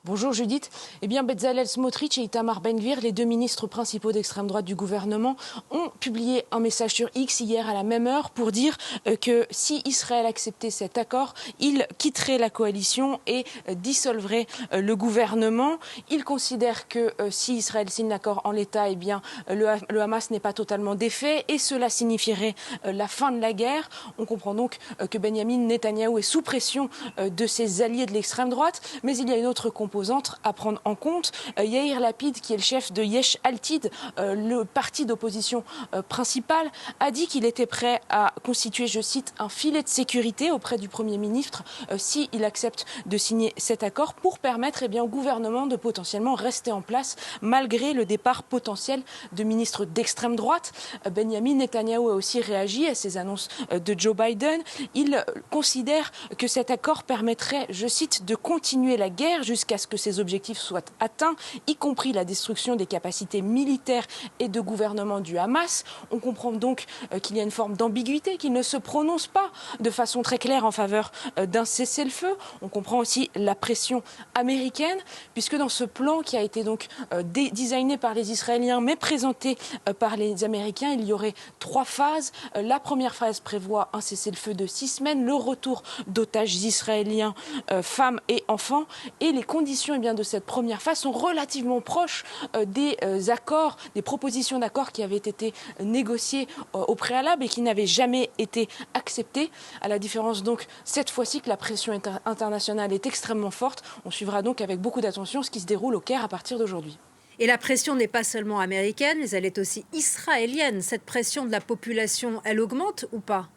Bonjour Judith. Eh bien, Bezalel Smotrich et Itamar Ben-Gvir, les deux ministres principaux d'extrême droite du gouvernement, ont publié un message sur X hier à la même heure pour dire que si Israël acceptait cet accord, il quitterait la coalition et dissolverait le gouvernement. Ils considèrent que si Israël signe l'accord en l'état, eh bien, le Hamas n'est pas totalement défait et cela signifierait la fin de la guerre. On comprend donc que Benyamin Netanyahou est sous pression de ses alliés de l'extrême droite, mais il y a une autre composante à prendre en compte. Yair Lapid, qui est le chef de Yesh Altid, le parti d'opposition principal, a dit qu'il était prêt à constituer, je cite, un filet de sécurité auprès du Premier ministre s'il accepte de signer cet accord pour permettre au gouvernement de potentiellement rester en place malgré le départ potentiel de ministres d'extrême droite. Benyamin Netanyahou a aussi réagi à ces annonces de Joe Biden. Il considère que cet accord permettrait, je cite, de continuer la guerre jusqu'à ce que ces objectifs soient atteints, y compris la destruction des capacités militaires et de gouvernement du Hamas. On comprend donc qu'il y a une forme d'ambiguïté, qu'il ne se prononce pas de façon très claire en faveur d'un cessez-le-feu. On comprend aussi la pression américaine, puisque dans ce plan qui a été donc designé par les Israéliens, mais présenté par les Américains, il y aurait 3 phases. La première phase prévoit un cessez-le-feu de 6 semaines, le retour d'otages israéliens, femmes et enfants, et les conditions de cette première phase sont relativement proches des accords, des propositions d'accords qui avaient été négociées au préalable et qui n'avaient jamais été acceptées, à la différence donc cette fois-ci que la pression internationale est extrêmement forte. On suivra donc avec beaucoup d'attention ce qui se déroule au Caire à partir d'aujourd'hui. Et la pression n'est pas seulement américaine, mais elle est aussi israélienne. Cette pression de la population, elle augmente ou pas ?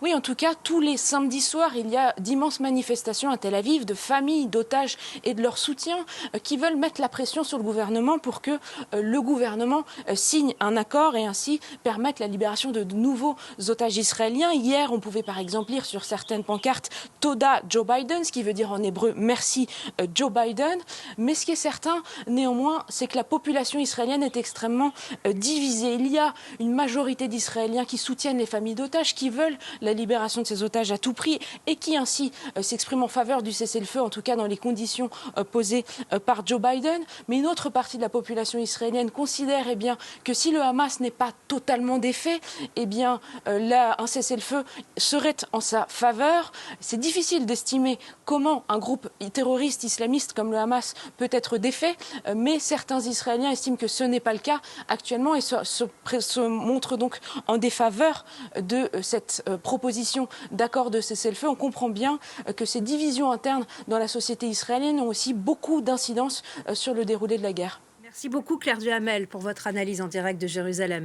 Oui, en tout cas, tous les samedis soirs, il y a d'immenses manifestations à Tel Aviv de familles, d'otages et de leur soutien qui veulent mettre la pression sur le gouvernement pour que le gouvernement signe un accord et ainsi permette la libération de nouveaux otages israéliens. Hier, on pouvait par exemple lire sur certaines pancartes « Toda Joe Biden », ce qui veut dire en hébreu « Merci Joe Biden ». Mais ce qui est certain, néanmoins, c'est que la population israélienne est extrêmement divisée. Il y a une majorité d'Israéliens qui soutiennent les familles d'otages, qui veulent la libération de ces otages à tout prix et qui ainsi s'exprime en faveur du cessez-le-feu, en tout cas dans les conditions posées par Joe Biden. Mais une autre partie de la population israélienne considère que si le Hamas n'est pas totalement défait, un cessez-le-feu serait en sa faveur. C'est difficile d'estimer comment un groupe terroriste islamiste comme le Hamas peut être défait, mais certains Israéliens estiment que ce n'est pas le cas actuellement et se montrent donc en défaveur de cette proposition d'accord de cessez-le-feu. On comprend bien que ces divisions internes dans la société israélienne ont aussi beaucoup d'incidence sur le déroulé de la guerre. Merci beaucoup Claire Duhamel pour votre analyse en direct de Jérusalem.